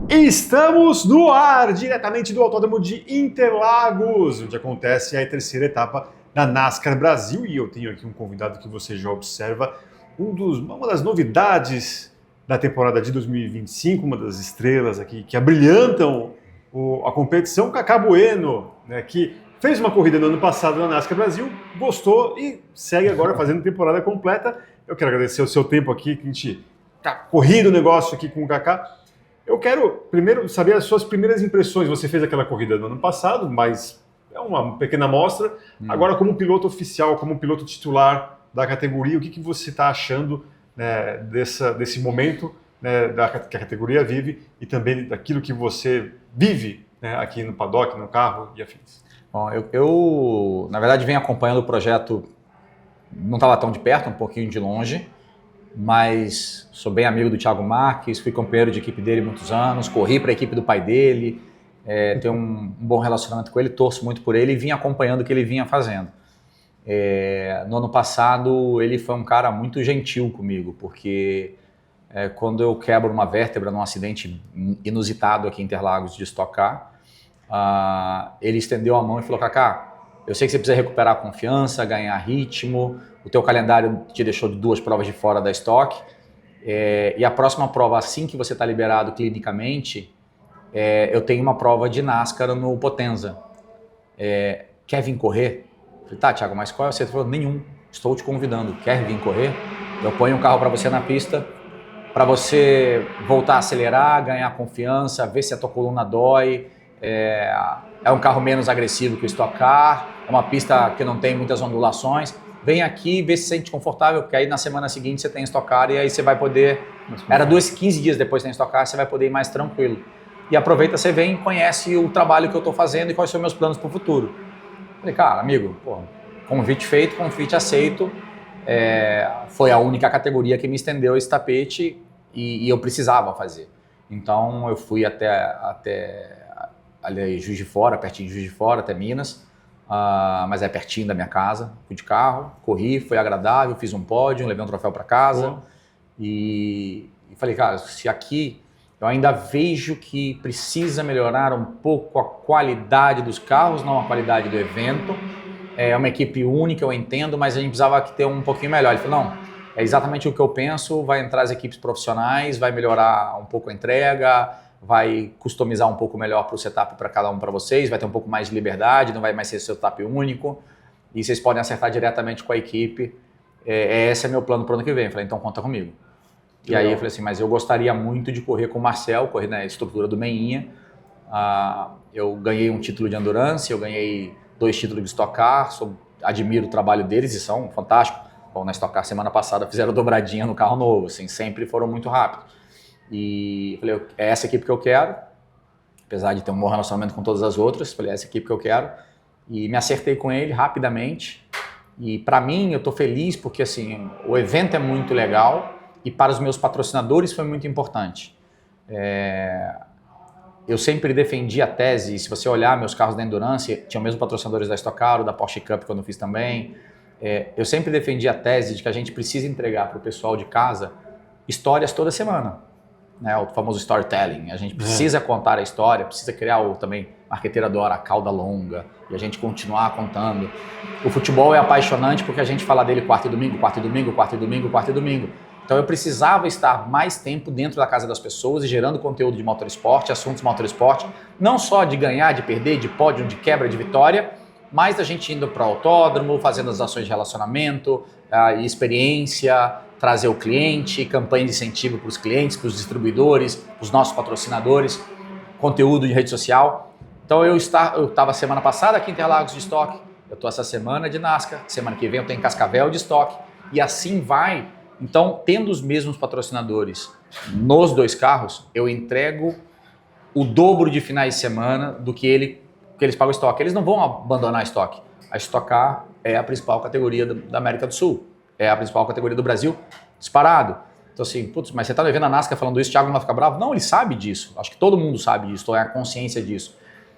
Estamos no ar, diretamente do Autódromo de Interlagos, onde acontece a terceira etapa da NASCAR Brasil. E eu tenho aqui um convidado que você já observa, uma das novidades da temporada de 2025, uma das estrelas aqui que abrilhantam a competição, Kaká Bueno, né, que fez uma corrida no ano passado na NASCAR Brasil, gostou e segue agora fazendo temporada completa. Eu quero agradecer o seu tempo aqui, que a gente tá corrido o negócio aqui com o Kaká. Eu quero primeiro saber as suas primeiras impressões. Você fez aquela corrida no ano passado, mas é uma pequena amostra. Agora, como piloto oficial, como piloto titular da categoria, o que você está achando, né, desse momento, né, que a categoria vive e também daquilo que você vive, né, aqui no paddock, no carro e afins? Bom, eu na verdade, venho acompanhando o projeto, não estava tão de perto, um pouquinho de longe, mas sou bem amigo do Thiago Marques, fui companheiro de equipe dele muitos anos, corri para a equipe do pai dele, tenho um bom relacionamento com ele, torço muito por ele e vim acompanhando o que ele vinha fazendo. No ano passado ele foi um cara muito gentil comigo, porque quando eu quebro uma vértebra num acidente inusitado aqui em Interlagos de Stock Car, ele estendeu a mão e falou: Kaká, eu sei que você precisa recuperar a confiança, ganhar ritmo, o teu calendário te deixou de 2 provas de fora da Stock, e a próxima prova, assim que você está liberado clinicamente, eu tenho uma prova de NASCAR no Potenza. Quer vir correr? Eu falei: tá, Thiago, mas qual é o seu? Ele falou: nenhum, estou te convidando, quer vir correr? Eu ponho um carro para você na pista, para você voltar a acelerar, ganhar confiança, ver se a tua coluna dói. É um carro menos agressivo que o Stock Car, é uma pista que não tem muitas ondulações. Vem aqui, vê se sente confortável, porque aí na semana seguinte você tem Stock Car e aí você vai poder... Era 15 dias depois tem Stock Car, você vai poder ir mais tranquilo. E aproveita, você vem e conhece o trabalho que eu estou fazendo e quais são meus planos para o futuro. Falei: cara, amigo, convite feito, convite aceito. Foi a única categoria que me estendeu esse tapete e eu precisava fazer. Então eu fui até ali Juiz de Fora, pertinho de Juiz de Fora, até Minas, mas é pertinho da minha casa. Fui de carro, corri, foi agradável, fiz um pódio, levei um troféu para casa. E falei: cara, se aqui eu ainda vejo que precisa melhorar um pouco a qualidade dos carros, não a qualidade do evento. É uma equipe única, eu entendo, mas a gente precisava ter um pouquinho melhor. Ele falou: não, é exatamente o que eu penso, vai entrar as equipes profissionais, vai melhorar um pouco a entrega, vai customizar um pouco melhor para o setup para cada um para vocês, vai ter um pouco mais de liberdade, não vai mais ser setup único, e vocês podem acertar diretamente com a equipe. Esse é meu plano para o ano que vem. Eu falei: então conta comigo. E aí eu falei assim: mas eu gostaria muito de correr com o Marcel, correr na estrutura do Meinha. Eu ganhei um título de Endurance, eu ganhei 2 títulos de Stock Car, admiro o trabalho deles e são fantásticos. Bom, na Stock Car semana passada fizeram dobradinha no carro novo, assim, sempre foram muito rápidos. E falei: é essa equipe que eu quero, apesar de ter um bom relacionamento com todas as outras. Falei: é essa equipe que eu quero, e me acertei com ele rapidamente. E para mim, eu estou feliz porque assim, o evento é muito legal e para os meus patrocinadores foi muito importante. Eu sempre defendi a tese, se você olhar meus carros da Endurance, tinham mesmo patrocinadores da Stock Car, da Porsche Cup quando eu fiz também. Eu sempre defendi a tese de que a gente precisa entregar para o pessoal de casa histórias toda semana. Né, o famoso storytelling. A gente precisa contar a história, precisa criar também, marqueteiro adora a cauda longa, e a gente continuar contando. O futebol é apaixonante porque a gente fala dele quarta e domingo, quarta e domingo, quarta e domingo, quarta e domingo. Então eu precisava estar mais tempo dentro da casa das pessoas e gerando conteúdo de motorsport, assuntos de motorsport, não só de ganhar, de perder, de pódio, de quebra, de vitória, mas da gente indo para o autódromo, fazendo as ações de relacionamento, experiência, trazer o cliente, campanha de incentivo para os clientes, para os distribuidores, para os nossos patrocinadores, conteúdo de rede social. Então eu estava semana passada aqui em Interlagos de Stock, eu estou essa semana de NASCAR, semana que vem eu tenho Cascavel de Stock, e assim vai. Então, tendo os mesmos patrocinadores nos 2 carros, eu entrego o dobro de finais de semana do que eles pagam Stock. Eles não vão abandonar a Stock. A Stock Car é a principal categoria da América do Sul. É a principal categoria do Brasil, disparado. Então assim, putz, mas você tá vendo a NASCAR falando isso, o Thiago não vai ficar bravo? Não, ele sabe disso. Acho que todo mundo sabe disso, tem a consciência disso.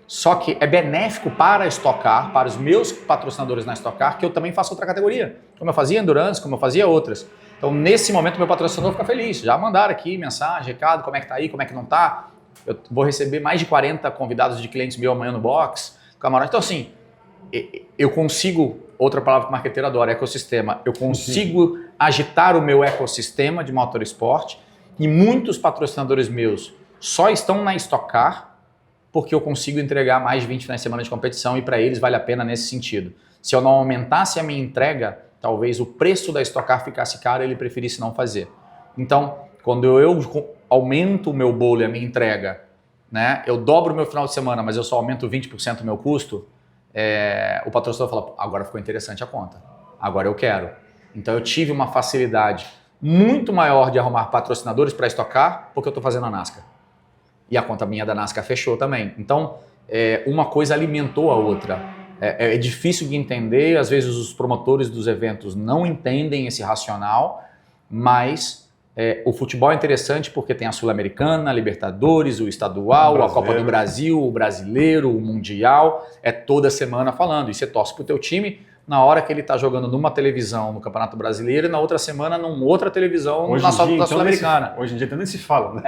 Só que é benéfico para a Stock Car, para os meus patrocinadores na Stock Car, que eu também faço outra categoria. Como eu fazia Endurance, como eu fazia outras. Então nesse momento meu patrocinador fica feliz. Já mandaram aqui mensagem, recado, como é que tá aí, como é que não tá. eu vou receber mais de 40 convidados de clientes meus amanhã no box, camarote. Então, assim, eu consigo, outra palavra que o marqueteiro adora, ecossistema, eu consigo agitar o meu ecossistema de motorsport e muitos patrocinadores meus só estão na Stock Car porque eu consigo entregar mais de 20 finais de semana de competição e para eles vale a pena nesse sentido. Se eu não aumentasse a minha entrega, talvez o preço da Stock Car ficasse caro e ele preferisse não fazer. Então, quando eu aumento o meu bolo e a minha entrega, né, eu dobro o meu final de semana, mas eu só aumento 20% do meu custo, o patrocinador fala, agora ficou interessante a conta, agora eu quero. Então eu tive uma facilidade muito maior de arrumar patrocinadores para Stock Car porque eu estou fazendo a NASCAR. E a conta minha da NASCAR fechou também. Então, uma coisa alimentou a outra. É difícil de entender, às vezes os promotores dos eventos não entendem esse racional, mas o futebol é interessante porque tem a Sul-Americana, a Libertadores, o Estadual, a Copa do Brasil, o Brasileiro, o Mundial, toda semana falando. E você torce pro teu time na hora que ele está jogando numa televisão no Campeonato Brasileiro e na outra semana numa outra televisão na Sul-Americana. Hoje em dia nem se fala, né?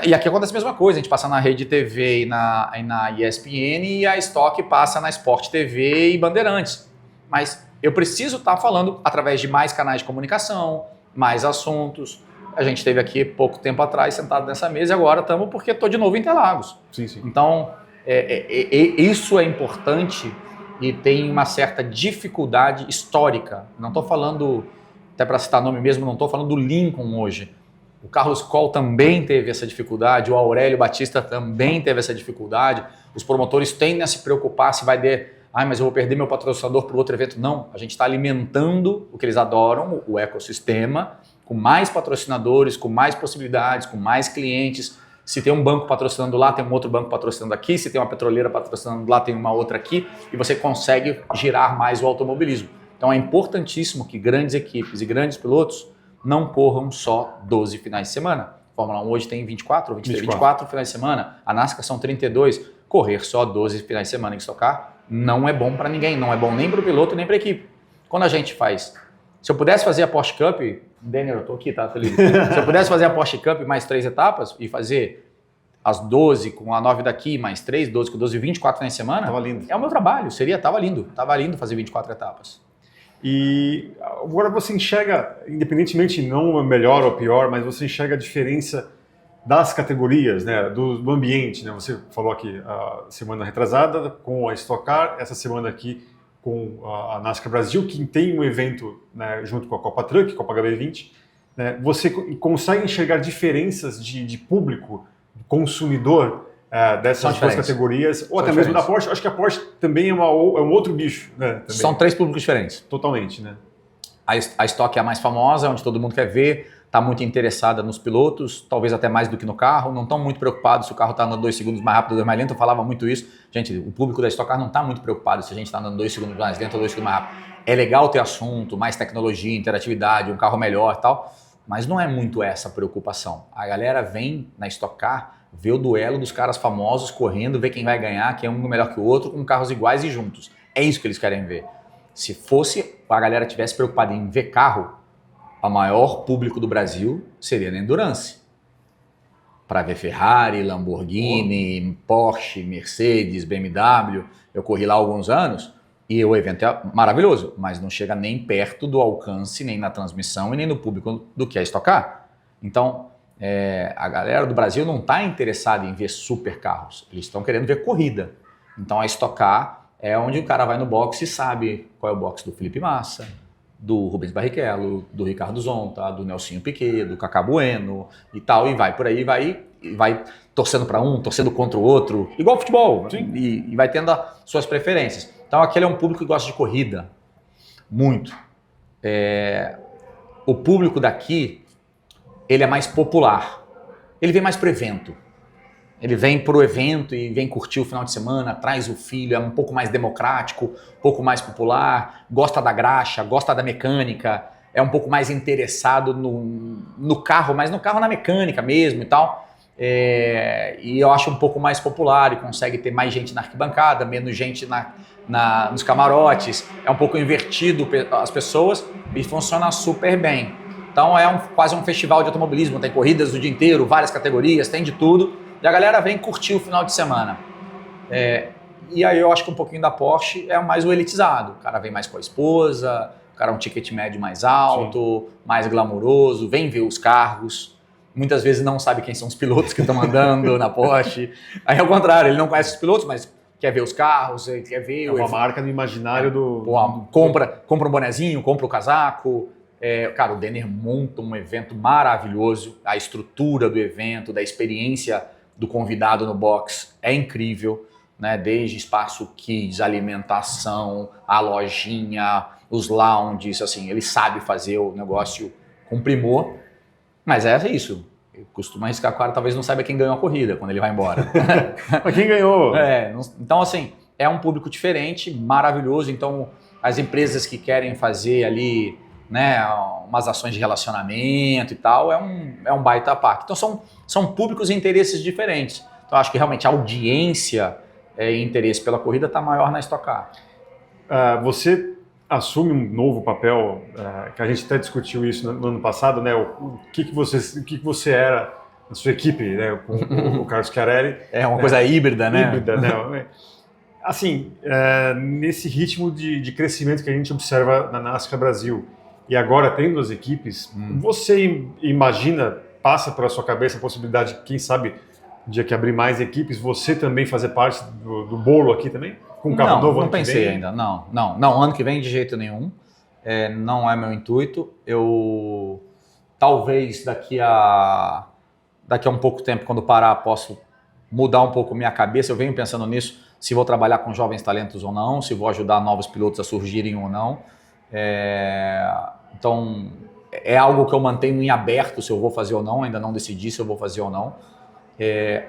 E aqui acontece a mesma coisa, a gente passa na Rede TV e na ESPN e a Stock passa na Sport TV e Bandeirantes. Mas eu preciso estar falando através de mais canais de comunicação, mais assuntos. A gente esteve aqui pouco tempo atrás sentado nessa mesa e agora estamos porque estou de novo em Interlagos. Sim, sim. Então, isso é importante e tem uma certa dificuldade histórica. Não estou falando, até para citar nome mesmo, não estou falando do Lincoln hoje. O Carlos Coll também teve essa dificuldade, o Aurélio Batista também teve essa dificuldade. Os promotores tendem a se preocupar se vai mas eu vou perder meu patrocinador para outro evento. Não, a gente está alimentando o que eles adoram, o ecossistema, com mais patrocinadores, com mais possibilidades, com mais clientes. Se tem um banco patrocinando lá, tem um outro banco patrocinando aqui. Se tem uma petroleira patrocinando lá, tem uma outra aqui. E você consegue girar mais o automobilismo. Então é importantíssimo que grandes equipes e grandes pilotos não corram só 12 finais de semana. A Fórmula 1 hoje tem 24 finais de semana. A NASCAR são 32. Correr só 12 finais de semana em Stock Car não é bom para ninguém. Não é bom nem para o piloto, nem para a equipe. Quando a gente faz... Se eu pudesse fazer a Porsche Cup, Daniel, eu estou aqui, tá, Felipe? Se eu pudesse fazer a Porsche Cup mais 3 etapas e fazer as 12 com a 9 daqui, mais 3, 12 com 12, 24 na semana, tava lindo. É o meu trabalho, tava lindo fazer 24 etapas. E agora você enxerga, independentemente não melhor ou pior, mas você enxerga a diferença das categorias, né, do ambiente, né? Você falou aqui a semana retrasada com a Stock Car, essa semana aqui com a NASCAR Brasil, que tem um evento, né, junto com a Copa Truck, Copa HB20, né, você consegue enxergar diferenças de público, consumidor dessas duas categorias, ou até mesmo da Porsche? Acho que a Porsche também é um outro bicho, né? Também. São 3 públicos diferentes. Totalmente, né? A Stock é a mais famosa, onde todo mundo quer ver, está muito interessada nos pilotos, talvez até mais do que no carro, não estão muito preocupados se o carro está andando 2 segundos mais rápido ou 2 mais lento, eu falava muito isso. Gente, o público da Stock Car não está muito preocupado se a gente está andando 2 segundos mais lento ou 2 segundos mais rápido. É legal ter assunto, mais tecnologia, interatividade, um carro melhor e tal, mas não é muito essa preocupação. A galera vem na Stock Car, vê o duelo dos caras famosos correndo, vê quem vai ganhar, quem é um melhor que o outro, com carros iguais e juntos. É isso que eles querem ver. Se fosse a galera tivesse preocupada em ver carro, o maior público do Brasil seria na Endurance. Para ver Ferrari, Lamborghini, Porsche, Mercedes, BMW. Eu corri lá há alguns anos e o evento é maravilhoso, mas não chega nem perto do alcance, nem na transmissão e nem no público do que é Stock Car. Então, a galera do Brasil não está interessada em ver super carros, eles estão querendo ver corrida. Então a Stock Car é onde o cara vai no boxe e sabe qual é o boxe do Felipe Massa, do Rubens Barrichello, do Ricardo Zonta, do Nelsinho Piquet, do Cacá Bueno e tal, e vai por aí, vai torcendo para um, torcendo contra o outro, igual futebol, e vai tendo as suas preferências. Então aquele é um público que gosta de corrida, muito. O público daqui, ele é mais popular, ele vem mais pro evento. Ele vem pro evento e vem curtir o final de semana, traz o filho, é um pouco mais democrático, um pouco mais popular, gosta da graxa, gosta da mecânica, é um pouco mais interessado no carro, mas no carro na mecânica mesmo e tal. E eu acho um pouco mais popular e consegue ter mais gente na arquibancada, menos gente nos camarotes. É um pouco invertido as pessoas e funciona super bem. Então quase um festival de automobilismo, tem corridas o dia inteiro, várias categorias, tem de tudo. E a galera vem curtir o final de semana. E aí eu acho que um pouquinho da Porsche é mais o elitizado. O cara vem mais com a esposa, o cara é um ticket médio mais alto, mais glamouroso, vem ver os carros. Muitas vezes não sabe quem são os pilotos que estão andando na Porsche. Aí ao contrário, ele não conhece os pilotos, mas quer ver os carros, ele quer ver... É uma marca no imaginário do... Compra um bonezinho, compra o casaco. Cara, o Denner monta um evento maravilhoso. A estrutura do evento, da experiência do convidado no box é incrível. Né? Desde espaço kids, alimentação, a lojinha, os lounges, assim, ele sabe fazer o negócio com primor, mas é isso. Eu costumo arriscar que o cara talvez não saiba quem ganhou a corrida quando ele vai embora. Mas quem ganhou? Então, assim, é um público diferente, maravilhoso. Então, as empresas que querem fazer ali, né, umas ações de relacionamento e tal, é um baita parque. Então, são públicos e interesses diferentes. Então, acho que realmente a audiência e interesse pela corrida está maior na Stock Car. Você assume um novo papel, que a gente até discutiu isso no ano passado, né? O que você era na sua equipe, né? Com o Carlos Chiarelli. É uma coisa híbrida, né? Híbrida, né? Assim, nesse ritmo de crescimento que a gente observa na NASCAR Brasil, e agora tendo as equipes, você imagina, passa pela sua cabeça a possibilidade, quem sabe, dia que abrir mais equipes, você também fazer parte do bolo aqui também? Com um carro novo? Não pensei ainda. Não. Ano que vem de jeito nenhum. Não é meu intuito. Eu talvez daqui a um pouco tempo, quando parar, posso mudar um pouco minha cabeça. Eu venho pensando nisso, se vou trabalhar com jovens talentos ou não, se vou ajudar novos pilotos a surgirem ou não. Então, é algo que eu mantenho em aberto se eu vou fazer ou não. Ainda não decidi se eu vou fazer ou não.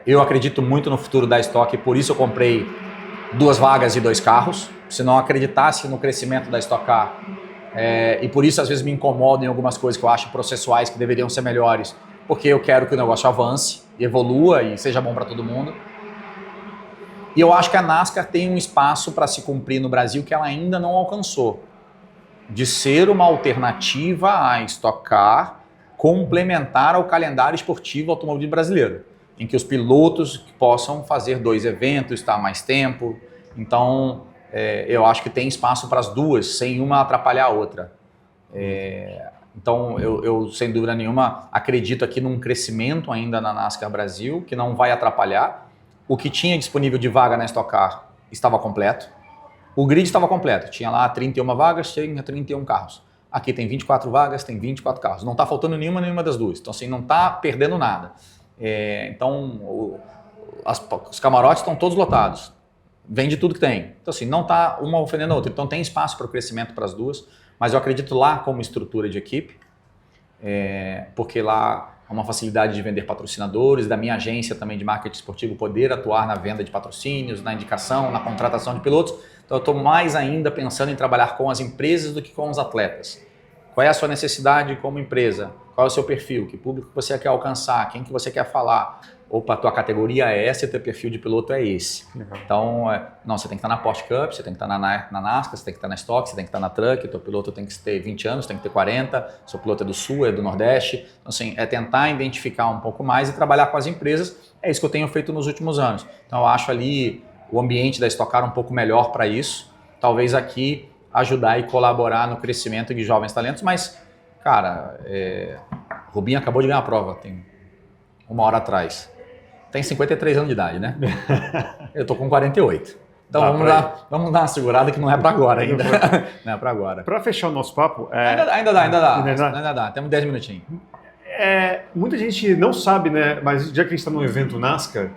Eu acredito muito no futuro da Stock, por isso eu comprei 2 vagas e 2 carros. Se não acreditasse no crescimento da Stock Car, e por isso às vezes me incomodo em algumas coisas que eu acho processuais que deveriam ser melhores, porque eu quero que o negócio avance, evolua e seja bom para todo mundo. E eu acho que a NASCAR tem um espaço para se cumprir no Brasil que ela ainda não alcançou, de ser uma alternativa à Stock Car complementar ao calendário esportivo automobilismo brasileiro, em que os pilotos possam fazer 2 eventos, estar mais tempo. Então, eu acho que tem espaço para as duas, sem uma atrapalhar a outra. Então, eu, sem dúvida nenhuma, acredito aqui num crescimento ainda na NASCAR Brasil, que não vai atrapalhar. O que tinha disponível de vaga na Stock Car estava completo. O grid estava completo, tinha lá 31 vagas, tinha 31 carros. Aqui tem 24 vagas, tem 24 carros. Não está faltando nenhuma das duas. Então, assim, não está perdendo nada. Então, os camarotes estão todos lotados. Vende tudo que tem. Então, assim, não está uma ofendendo a outra. Então, tem espaço para o crescimento para as duas. Mas eu acredito lá como estrutura de equipe, porque lá há uma facilidade de vender patrocinadores, da minha agência também de marketing esportivo poder atuar na venda de patrocínios, na indicação, na contratação de pilotos. Então, eu estou mais ainda pensando em trabalhar com as empresas do que com os atletas. Qual é a sua necessidade como empresa? Qual é o seu perfil? Que público você quer alcançar? Quem que você quer falar? Opa, a tua categoria é essa e teu perfil de piloto é esse. Então, você tem que estar na Porsche Cup, você tem que estar na NASCAR, você tem que estar na Stock, você tem que estar na Truck, teu piloto tem que ter 20 anos, tem que ter 40, seu piloto é do Sul, é do Nordeste. Então, assim, tentar identificar um pouco mais e trabalhar com as empresas. É isso que eu tenho feito nos últimos anos. Então, eu acho ali o ambiente da Stock Car um pouco melhor para isso. Talvez aqui ajudar e colaborar no crescimento de jovens talentos, mas, cara, Rubinho acabou de ganhar a prova, tem 1 hora atrás. Tem 53 anos de idade, né? Eu tô com 48. Então vamos dar uma segurada que não é para agora ainda. Não é para agora. Para fechar o nosso papo... Ainda dá. Temos 10 minutinhos. Muita gente não sabe, né? Mas já que a gente está num evento NASCAR,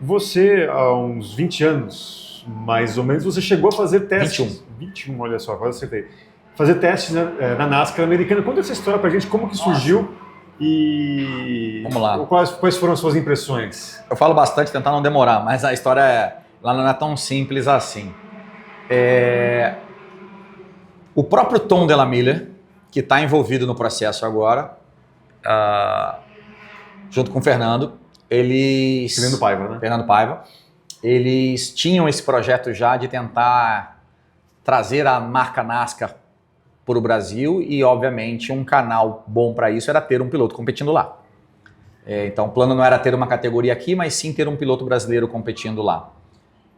você, há uns 20 anos, mais ou menos, você chegou a fazer testes... 21, olha só, quase acertei. Fazer testes na NASCAR americana. Conta essa história pra gente, como que surgiu e... Vamos lá. Quais foram as suas impressões? Eu falo bastante, tentar não demorar, mas a história lá não é tão simples assim. O próprio Tom Delamille, que está envolvido no processo agora, junto com o Fernando, Fernando Paiva, eles tinham esse projeto já de tentar trazer a marca NASCAR para o Brasil e, obviamente, um canal bom para isso era ter um piloto competindo lá. Então o plano não era ter uma categoria aqui, mas sim ter um piloto brasileiro competindo lá.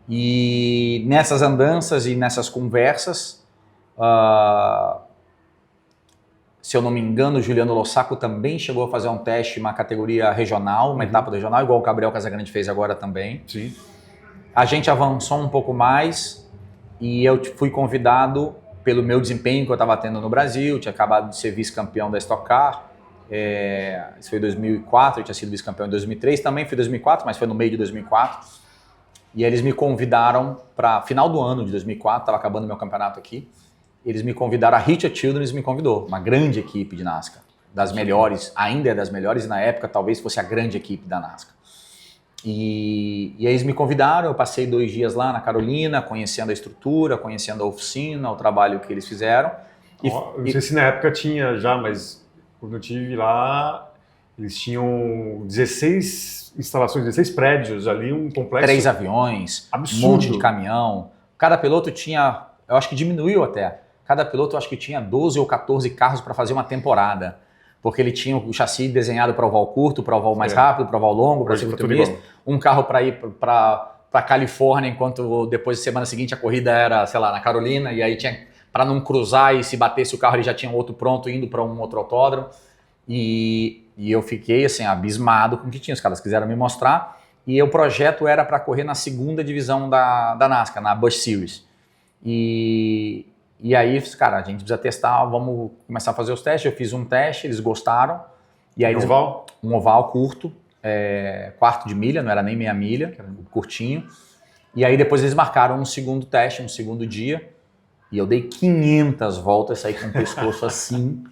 E nessas andanças e nessas conversas, se eu não me engano, o Juliano Lossaco também chegou a fazer um teste, uma categoria regional, uma etapa regional, igual o Gabriel Casagrande fez agora também. Sim. A gente avançou um pouco mais e eu fui convidado pelo meu desempenho que eu estava tendo no Brasil, tinha acabado de ser vice-campeão da Stock Car, isso foi em 2004, eu tinha sido vice-campeão em 2003, também fui em 2004, mas foi no meio de 2004. E eles me convidaram para final do ano de 2004, estava acabando meu campeonato aqui, eles me convidaram, a Richard Childress me convidou, uma grande equipe de NASCAR, das melhores, ainda é das melhores, e na época talvez fosse a grande equipe da NASCAR. E aí eles me convidaram, eu passei 2 dias lá na Carolina, conhecendo a estrutura, conhecendo a oficina, o trabalho que eles fizeram. Não sei se na época tinha já, mas quando eu estive lá, eles tinham 16 instalações, 16 prédios ali, um complexo. 3 aviões, absurdo. Um monte de caminhão. Cada piloto tinha, eu acho que diminuiu até, cada piloto eu acho que tinha 12 ou 14 carros para fazer uma temporada. Porque ele tinha o chassi desenhado para oval curto, para oval mais rápido, para oval longo, para circuito misto, um carro para ir para a Califórnia, enquanto depois da semana seguinte a corrida era, sei lá, na Carolina, e aí tinha, para não cruzar e se batesse o carro ele já tinha outro pronto indo para um outro autódromo. E eu fiquei assim, abismado com o que tinha, os caras quiseram me mostrar, e o projeto era para correr na 2ª divisão da NASCAR, na Busch Series. E aí, cara, a gente precisa testar, vamos começar a fazer os testes. Eu fiz um teste, eles gostaram. E aí oval? Um oval curto, 1/4 de milha, não era nem meia milha, curtinho. E aí depois eles marcaram um segundo teste, um segundo dia. E eu dei 500 voltas, saí com o pescoço assim,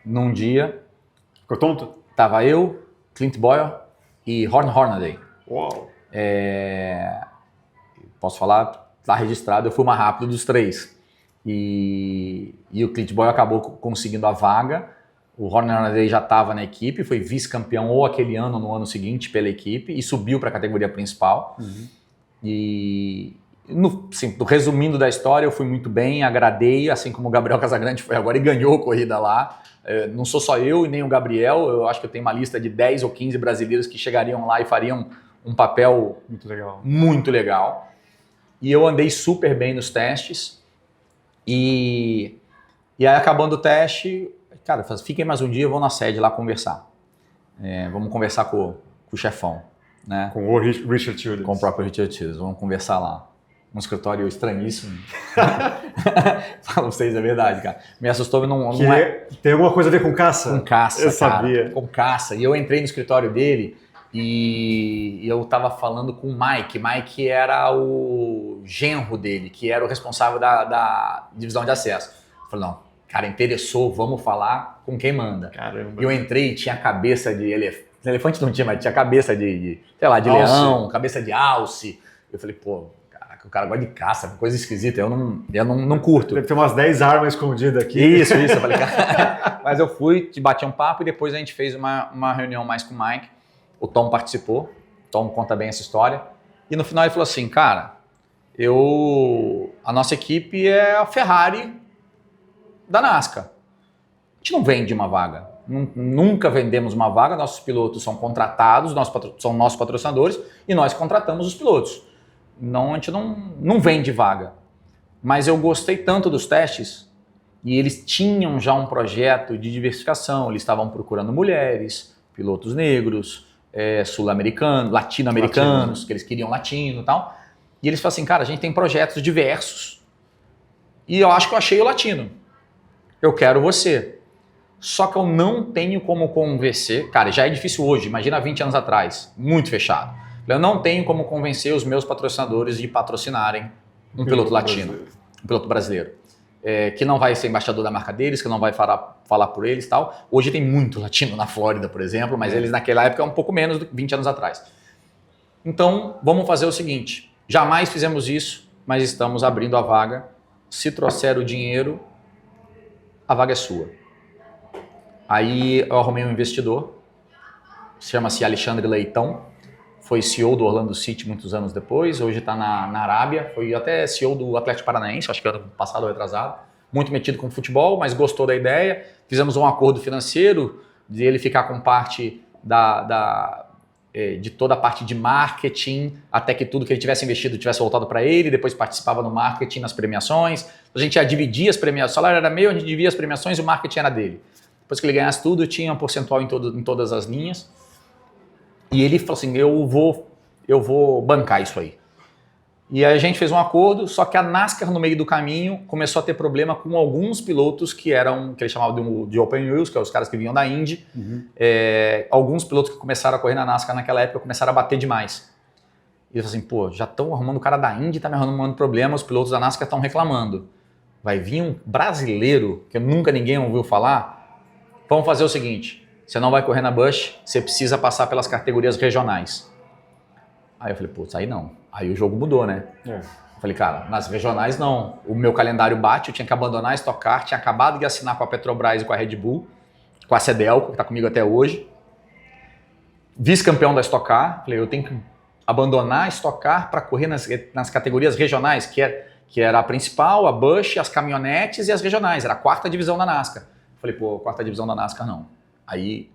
num dia. Ficou tonto? Tava eu, Clint Boyer e Ron Hornaday. Uau! Posso falar, tá registrado, eu fui o mais rápido dos 3. E o Clint Boyer acabou conseguindo a vaga. O Ron Hornaday já estava na equipe, foi vice-campeão ou aquele ano ou no ano seguinte pela equipe e subiu para a categoria principal. E resumindo da história, eu fui muito bem, agradei, assim como o Gabriel Casagrande foi agora e ganhou a corrida lá. Não sou só eu e nem o Gabriel, eu acho que eu tenho uma lista de 10 ou 15 brasileiros que chegariam lá e fariam um papel muito legal. E eu andei super bem nos testes. E aí, acabando o teste, cara, fiquem mais um dia, eu vou na sede lá conversar. Vamos conversar com o chefão, né? Com o Richard Childress. Com o próprio Richard Childress, vamos conversar lá. Um escritório estranhíssimo. Falo pra vocês, é verdade, cara. Me assustou, não é... Tem alguma coisa a ver com caça? Com caça, eu sabia. Com caça. E eu entrei no escritório dele e eu tava falando com o Mike. Mike era o genro dele, que era o responsável da divisão de acesso. Eu falei, não, cara, interessou, vamos falar com quem manda. Caramba. E eu entrei e tinha cabeça de elefante não tinha, mas tinha cabeça de leão, cabeça de alce. Eu falei, pô, caraca, o cara gosta de caça, coisa esquisita, eu não curto. Deve ter umas 10 armas escondidas aqui. Isso, eu falei, cara. Mas eu fui, bati um papo e depois a gente fez uma reunião mais com o Mike. O Tom participou, o Tom conta bem essa história. E no final ele falou assim, cara, a nossa equipe é a Ferrari da NASCAR. A gente não vende uma vaga, nunca vendemos uma vaga, nossos pilotos são contratados, são nossos patrocinadores e nós contratamos os pilotos. Não, a gente não vende vaga. Mas eu gostei tanto dos testes e eles tinham já um projeto de diversificação, eles estavam procurando mulheres, pilotos negros, sul-americanos, latino-americanos, que eles queriam latino e tal. E eles falaram assim, cara, a gente tem projetos diversos e eu acho que eu achei o latino. Eu quero você. Só que eu não tenho como convencer, cara, já é difícil hoje, imagina 20 anos atrás, muito fechado. Eu não tenho como convencer os meus patrocinadores de patrocinarem um piloto latino, um piloto brasileiro. Que não vai ser embaixador da marca deles, que não vai falar por eles e tal. Hoje tem muito latino na Flórida, por exemplo, mas eles naquela época é um pouco menos do que 20 anos atrás. Então, vamos fazer o seguinte, jamais fizemos isso, mas estamos abrindo a vaga. Se trouxer o dinheiro, a vaga é sua. Aí eu arrumei um investidor, chama-se Alexandre Leitão, foi CEO do Orlando City muitos anos depois, hoje está na Arábia, foi até CEO do Atlético Paranaense, acho que ano passado ou retrasado, muito metido com futebol, mas gostou da ideia, fizemos um acordo financeiro de ele ficar com parte de toda a parte de marketing, até que tudo que ele tivesse investido tivesse voltado para ele, depois participava no marketing, nas premiações. A gente já dividia as premiações, o salário era meu, a gente dividia as premiações e o marketing era dele. Depois que ele ganhasse tudo, tinha um percentual em todas as linhas. E ele falou assim, eu vou bancar isso aí. E a gente fez um acordo, só que a NASCAR no meio do caminho começou a ter problema com alguns pilotos que eles chamavam de Open Wheels, que são os caras que vinham da Indy. Alguns pilotos que começaram a correr na NASCAR naquela época começaram a bater demais. E eu falei assim, pô, já estão arrumando o cara da Indy, tá me arrumando problema, os pilotos da NASCAR estão reclamando. Vai vir um brasileiro, que nunca ninguém ouviu falar, vamos fazer o seguinte, você não vai correr na Busch, você precisa passar pelas categorias regionais. Aí eu falei, putz, aí não. Aí o jogo mudou, né? Eu falei, cara, nas regionais não. O meu calendário bate, eu tinha que abandonar a Stock Car, tinha acabado de assinar com a Petrobras e com a Red Bull, com a Cedelco, que está comigo até hoje. Vice-campeão da Stock Car, falei, eu tenho que abandonar a Stock Car para correr nas categorias regionais, que era a principal, a Busch, as caminhonetes e as regionais. Era a 4ª divisão da NASCAR. Falei, pô, 4ª divisão da NASCAR não. Aí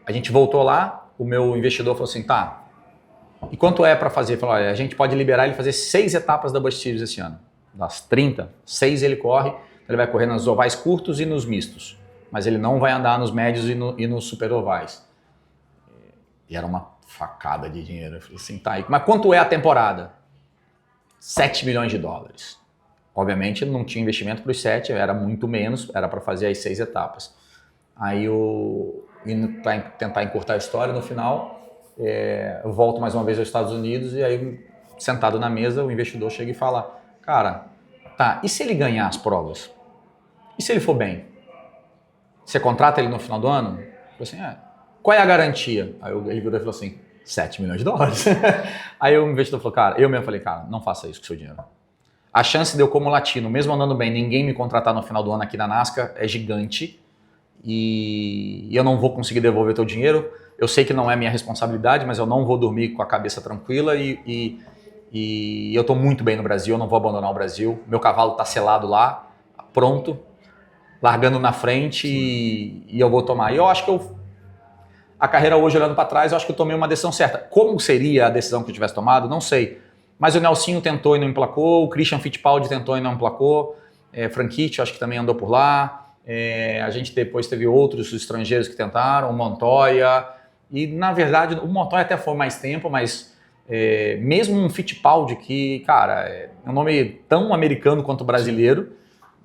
a gente voltou lá, o meu investidor falou assim, tá, e quanto é para fazer? Falou, olha, a gente pode liberar ele fazer 6 etapas da Busch Series esse ano. Das 30, 6 ele corre, ele vai correr nos ovais curtos e nos mistos. Mas ele não vai andar nos médios e nos super ovais. E era uma facada de dinheiro. Eu falei assim, tá, mas quanto é a temporada? 7 milhões de dólares. Obviamente não tinha investimento para os 7, era muito menos, era para fazer as 6 etapas. Aí para tentar encurtar a história, no final... eu volto mais uma vez aos Estados Unidos e aí, sentado na mesa, o investidor chega e fala, cara, tá, e se ele ganhar as provas? E se ele for bem? Você contrata ele no final do ano? Eu falei assim, qual é a garantia? Aí ele virou e falou assim, 7 milhões de dólares. Aí o investidor falou, cara, eu mesmo falei, cara, não faça isso com o seu dinheiro. A chance de eu, como latino, mesmo andando bem, ninguém me contratar no final do ano aqui na NASCAR é gigante e eu não vou conseguir devolver teu dinheiro. Eu sei que não é minha responsabilidade, mas eu não vou dormir com a cabeça tranquila e eu estou muito bem no Brasil, eu não vou abandonar o Brasil. Meu cavalo está selado lá, pronto, largando na frente e eu vou tomar. E eu acho que a carreira hoje, olhando para trás, eu acho que eu tomei uma decisão certa. Como seria a decisão que eu tivesse tomado? Não sei. Mas o Nelsinho tentou e não emplacou, o Christian Fittipaldi tentou e não emplacou, Franchitti acho que também andou por lá. A gente depois teve outros estrangeiros que tentaram, o Montoya... E, na verdade, o Montoya até foi mais tempo, mas mesmo um Fittipaldi, que, cara, é um nome tão americano quanto brasileiro,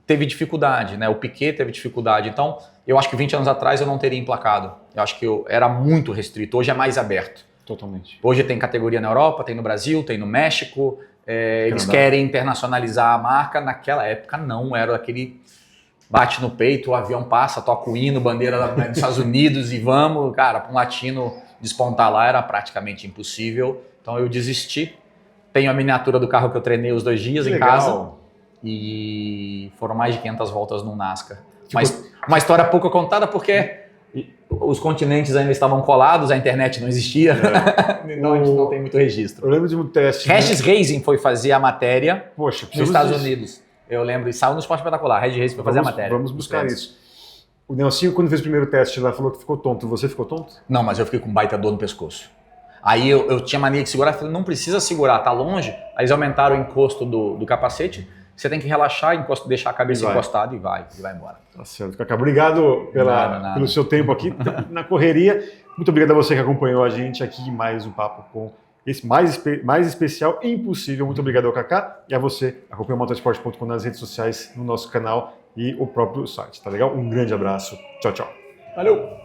teve dificuldade, né? O Piquet teve dificuldade. Então, eu acho que 20 anos atrás eu não teria emplacado. Eu acho que eu era muito restrito. Hoje é mais aberto. Totalmente. Hoje tem categoria na Europa, tem no Brasil, tem no México. Eles querem internacionalizar a marca. Naquela época, não. Era aquele... Bate no peito, o avião passa, toca o hino, bandeira dos Estados Unidos e vamos. Cara, para um latino despontar lá era praticamente impossível. Então eu desisti. Tenho a miniatura do carro que eu treinei os 2 dias em casa. E foram mais de 500 voltas no NASCAR. Mas uma história pouco contada porque os continentes ainda estavam colados, a internet não existia. Então a gente não tem muito registro. Eu lembro de um teste. Regis Racing foi fazer a matéria nos Estados Unidos. Eu lembro, e saiu no Esporte Espetacular, Red Race para fazer a matéria. Vamos buscar isso. O Nelsinho, quando fez o primeiro teste lá, falou que ficou tonto. Você ficou tonto? Não, mas eu fiquei com baita dor no pescoço. Aí eu tinha mania de segurar, falei, não precisa segurar, tá longe. Aí eles aumentaram o encosto do capacete, você tem que relaxar, deixar a cabeça encostada e vai embora. Tá certo, Cacá. Obrigado pelo seu tempo aqui na correria. Muito obrigado a você que acompanhou a gente aqui, mais um papo com esse mais especial e impossível. Muito obrigado ao Cacá e a você. Acompanhe o motorsport.com nas redes sociais, no nosso canal e o próprio site, tá legal? Um grande abraço. Tchau, tchau. Valeu!